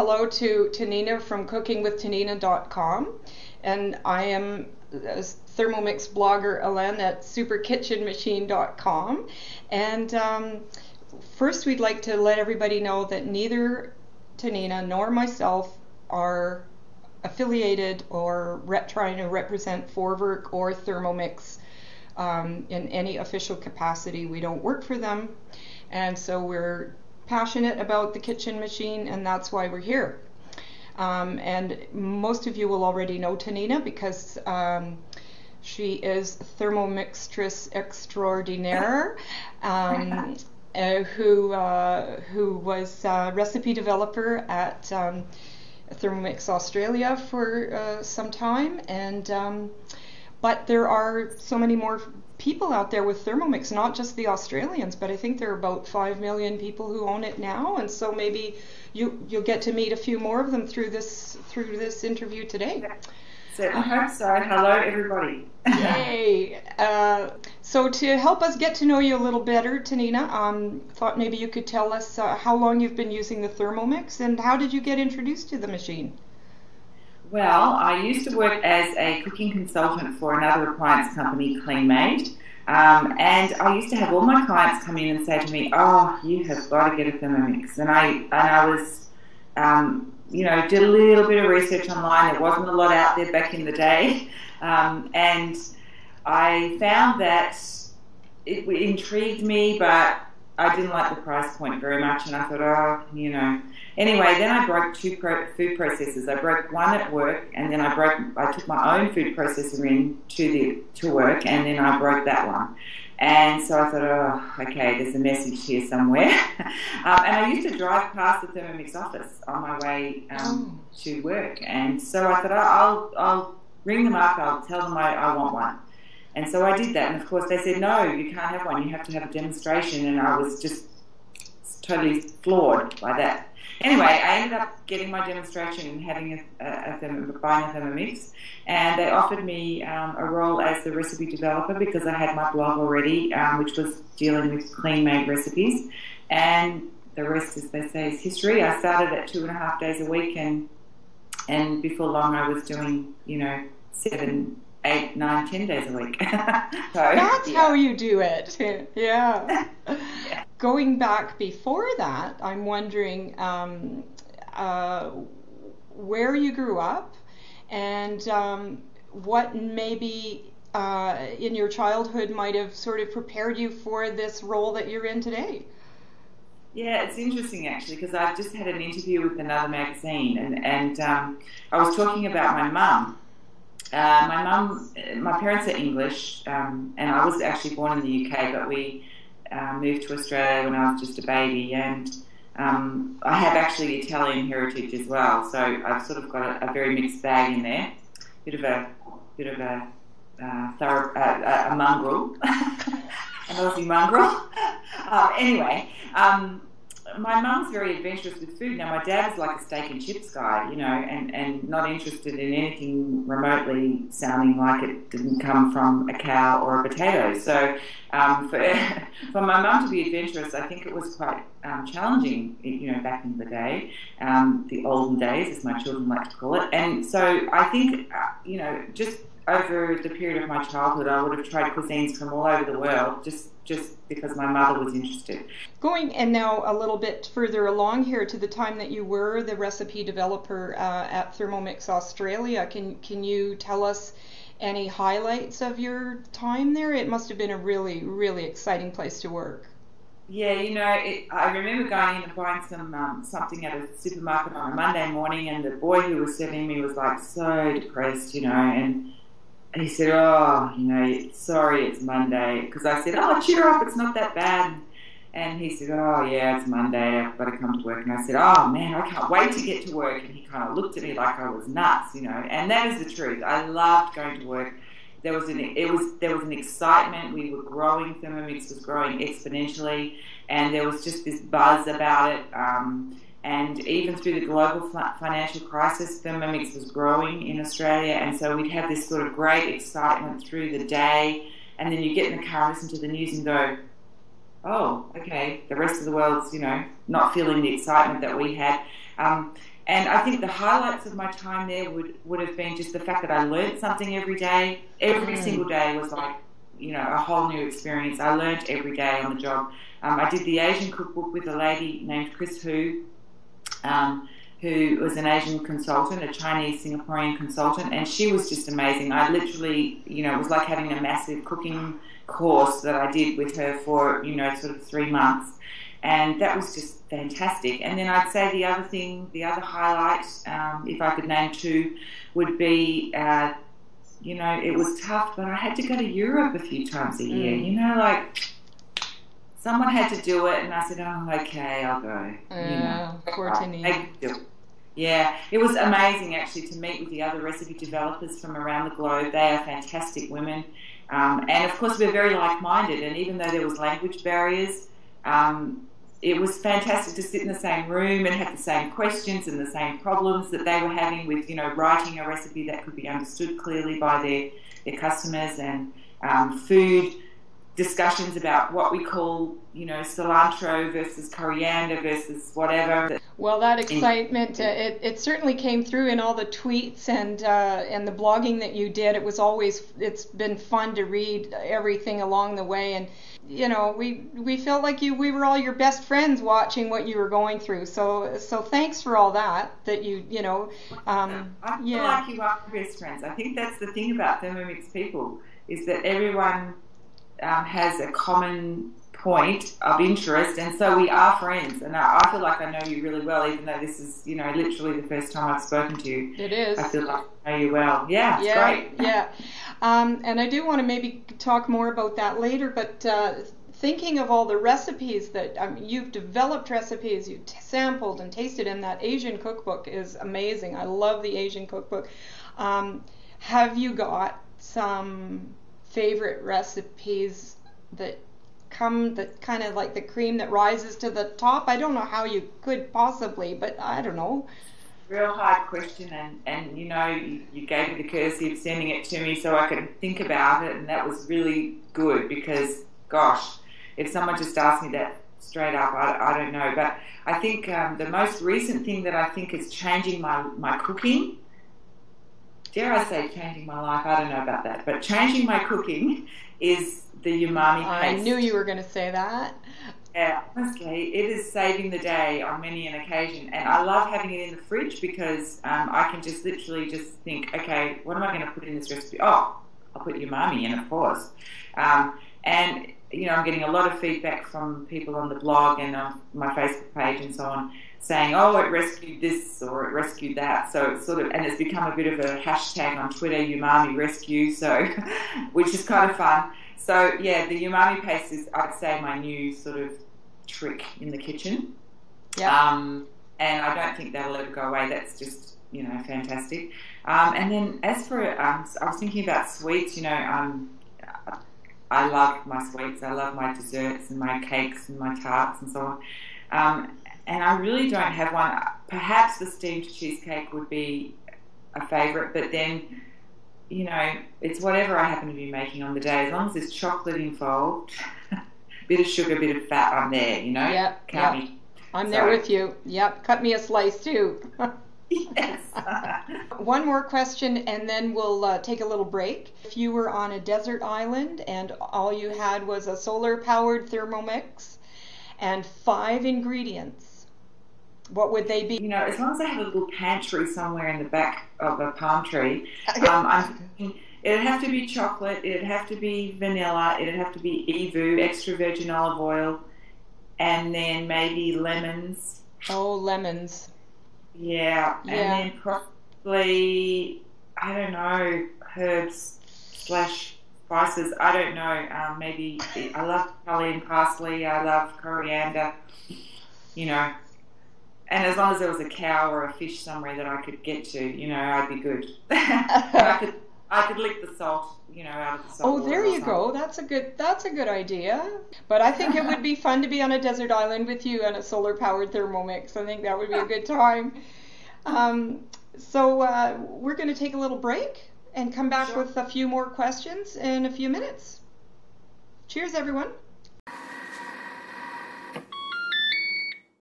hello to Tenina from cookingwithtenina.com, and I am a Thermomix blogger Ellen at SuperKitchenMachine.com. And first we'd like to let everybody know that neither Tenina nor myself are affiliated or trying to represent Forwerk or Thermomix in any official capacity. We don't work for them, and so we're passionate about the kitchen machine, and that's why we're here. And most of you will already know Tenina because she is Thermomixtress extraordinaire, who was a recipe developer at Thermomix Australia for some time, and but there are so many more people out there with Thermomix, not just the Australians, but I think there are about 5 million people who own it now, and so maybe you'll get to meet a few more of them through this interview today. Certainly hope so. Hello, everybody. Yay! So to help us get to know you a little better, Tenina, thought maybe you could tell us how long you've been using the Thermomix and how did you get introduced to the machine? Well, I used to work as a cooking consultant for another appliance company, CleanMade, and I used to have all my clients come in and say to me, "Oh, you have got to get a Thermomix." And I was, did a little bit of research online. There wasn't a lot out there back in the day, and I found that it intrigued me, but I didn't like the price point very much, and I thought, Anyway, then I broke two food processors. I broke one at work, and then I took my own food processor in to work, and then I broke that one. And so I thought, okay, there's a message here somewhere. And I used to drive past the Thermomix office on my way to work, and so I thought, I'll ring them up, I'll tell them I want one. And so I did that, and of course they said, no, you can't have one, you have to have a demonstration, and I was just totally floored by that. Anyway, I ended up getting my demonstration and having buying a Thermomix, and they offered me a role as the recipe developer because I had my blog already, which was dealing with clean-made recipes, and the rest, as they say, is history. I started at 2.5 days a week, and before long I was doing, 7, 8, 9, 10 days a week. That's how you do it. Yeah. Going back before that, I'm wondering where you grew up and what maybe in your childhood might have sort of prepared you for this role that you're in today. Yeah, it's interesting actually because I've just had an interview with another magazine and I was talking about my mum. My parents are English, and I was actually born in the UK, but we moved to Australia when I was just a baby, and I have actually Italian heritage as well, so I've sort of got a very mixed bag in there, bit of a mongrel, an Aussie mongrel. Anyway. My mum's very adventurous with food. Now, my dad is like a steak and chips guy, and not interested in anything remotely sounding like it didn't come from a cow or a potato. So for my mum to be adventurous, I think it was quite challenging, back in the day, the olden days, as my children like to call it. And so I think, just over the period of my childhood, I would have tried cuisines from all over the world, just because my mother was interested. Going and now a little bit further along here to the time that you were the recipe developer at Thermomix Australia, can you tell us any highlights of your time there? It must have been a really, really exciting place to work. Yeah, I remember going in and buying something at a supermarket on a Monday morning, and the boy who was serving me was like so depressed, and he said, sorry, it's Monday. Because I said, cheer up, it's not that bad. And he said, yeah, it's Monday, I've got to come to work. And I said, man, I can't wait to get to work. And he kind of looked at me like I was nuts, And that is the truth. I loved going to work. There was an excitement. We were growing. Thermomix was growing exponentially. And there was just this buzz about it. And even through the global financial crisis, Thermomix was growing in Australia, and so we'd have this sort of great excitement through the day, and then you get in the car and listen to the news and go, oh, okay, the rest of the world's, not feeling the excitement that we had. And I think the highlights of my time there would have been just the fact that I learned something every day. Every single day was like, a whole new experience. I learned every day on the job. I did the Asian cookbook with a lady named Chris who was an Asian consultant, a Chinese Singaporean consultant, and she was just amazing. I literally, it was like having a massive cooking course that I did with her for, sort of 3 months. And that was just fantastic. And then I'd say the other highlight, if I could name two, would be, it was tough, but I had to go to Europe a few times a year. Like someone had to do it, and I said, "Oh, okay, I'll go." Poor Tenina. Yeah, it was amazing actually to meet with the other recipe developers from around the globe. They are fantastic women, and of course we're very like-minded. And even though there was language barriers, it was fantastic to sit in the same room and have the same questions and the same problems that they were having with, writing a recipe that could be understood clearly by their customers, and food discussions about what we call, cilantro versus coriander versus whatever. Well, that excitement, it certainly came through in all the tweets and the blogging that you did. It's been fun to read everything along the way, and we felt like we were all your best friends watching what you were going through. So thanks for all that you I feel like you are best friends. I think that's the thing about Thermomix people, is that everyone has a common point of interest, and so we are friends. And I feel like I know you really well, even though this is literally the first time I've spoken to you. It is. I feel like I know you well. Yeah, it's great. Yeah. And I do want to maybe talk more about that later, but thinking of all the recipes that you've developed, recipes you've sampled and tasted in that Asian cookbook is amazing. I love the Asian cookbook. Have you got some favorite recipes that kind of like the cream that rises to the top? I don't know how you could possibly, but I don't know. Real hard question, and you gave me the courtesy of sending it to me so I could think about it, and that was really good, because gosh, if someone just asked me that straight up, I don't know. But I think the most recent thing that I think is changing my cooking, dare I say changing my life, I don't know about that, but changing my cooking is the umami paste. I knew you were going to say that. Yeah, honestly, it is saving the day on many an occasion, and I love having it in the fridge because I can just literally just think, okay, what am I going to put in this recipe? Oh, I'll put umami in, of course. And I'm getting a lot of feedback from people on the blog and on my Facebook page and so on, saying, oh, it rescued this or it rescued that. So it's and it's become a bit of a hashtag on Twitter, umami rescue, so which is kind of fun. So yeah, the umami paste is, I'd say, my new sort of trick in the kitchen. Yeah. And I don't think that'll ever go away. That's just, fantastic. And then as for, I was thinking about sweets, I love my sweets. I love my desserts and my cakes and my tarts and so on. And I really don't have one. Perhaps the steamed cheesecake would be a favourite, but then, it's whatever I happen to be making on the day. As long as there's chocolate involved, bit of sugar, bit of fat, I'm there, Yep. I'm there with you. Yep. Cut me a slice too. Yes. One more question, and then we'll take a little break. If you were on a desert island and all you had was a solar-powered Thermomix and 5 ingredients, what would they be? As long as I have a little pantry somewhere in the back of a palm tree, I'm thinking it'd have to be chocolate, it'd have to be vanilla, it'd have to be EVOO, extra virgin olive oil, and then maybe lemons. Oh, lemons. Yeah. And then probably, I don't know, herbs / spices. I don't know. Maybe I love Italian parsley. I love coriander. And as long as there was a cow or a fish somewhere that I could get to, I'd be good. I could lick the salt, out of the salt. Oh, there you go. That's a good idea. But I think it would be fun to be on a desert island with you and a solar-powered Thermomix. I think that would be a good time. So we're going to take a little break and come back with a few more questions in a few minutes. Cheers, everyone.